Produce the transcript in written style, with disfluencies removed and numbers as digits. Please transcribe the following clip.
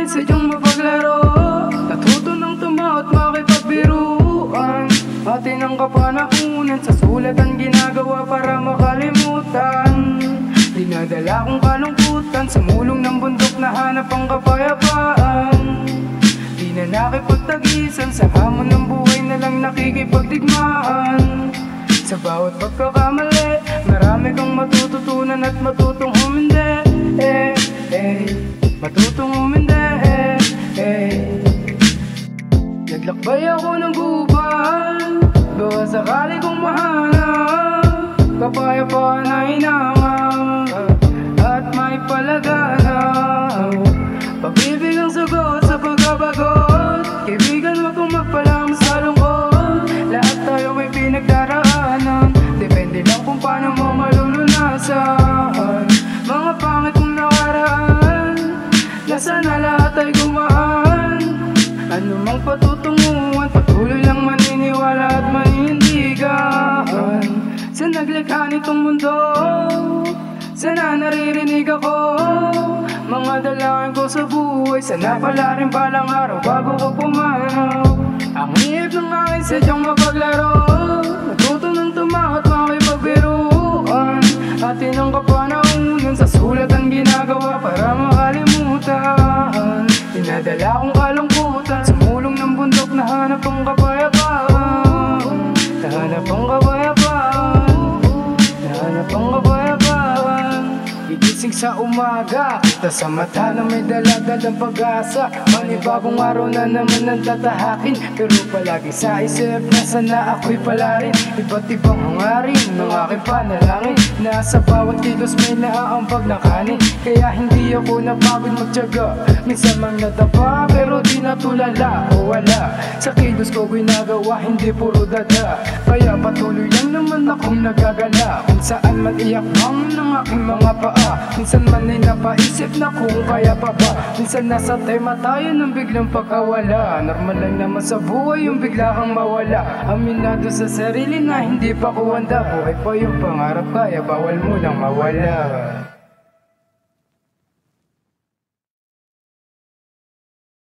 aking sadyang mapaglaro. Natuto ng tumaot makipagbiruan. Atin ang kapanahunan, sa sulatan ginagawa para makalimutan. Dinadala kong kalungkutan sa mulong ng bundok na hanap ang kapayapaan. Di na nakipagtagisan, sa hamon ng buhay na lang nakikipagdigmaan. Sa bawat pagkakamali, marami kang matututunan at matutong humindi. Matutong humindi. Naglakbay ako ng gubat, gawa sakali kong mahanap kapayapaan na hinangap at may palaganap. Pag-ibig ang sagot sa pagkabagot, kaibigan mo kung magpalam sa lungkot. Lahat tayo may pinagdaraanan, depende lang kung paano mo malulunasan. Mga pangit kong nakaraan, nasa na lahat ay gumaan. Ano mang patutunguhan, patuloy lang maniniwala at manindigan. Sa naglikha nitong mundo, sana naririnig ako. Mga dalangin ko sa buhay, sana pala rin palang araw bago ko pumanaw. Ang hihip ng aking sadyang mapaglaro. Natuto ng tumaot makipagbiruan. Atin ang kapanahunan, sa sulat ang ginagawa para makalimutan. Dinadala kong kalungkutan sa mulong ng bundok na hanap ang kapayapaan. Nahanap ang kapayapaan. Nahanap ang kapayapaan. Gigising sa umaga, kita sa mata na may daladalang pag-asa. Panibagong araw na naman ang tatahakin, pero palagi sa isip na sana ako'y pala rin. Iba't ibang hangarin ng aking panalangin, nasa bawat kilos may naaambag na kanin. Kaya hindi ako napagod magtiyaga, minsan mang natapa pero di natulala o wala. Sa kilos ko ginagawa, hindi puro dada. Kaya patuloy lang naman akong nagagala, kung saan man iakbang ng aking mga paa. Minsan man ay napaisip na kung kaya pa ba. Minsan nasa tema tayo ng biglang pagkawala. Normal lang naman sa buhay yung bigla kang mawala. Aminado sa sarili na hindi pa ko handa. Buhay pa yung pangarap, kaya bawal mo lang mawala.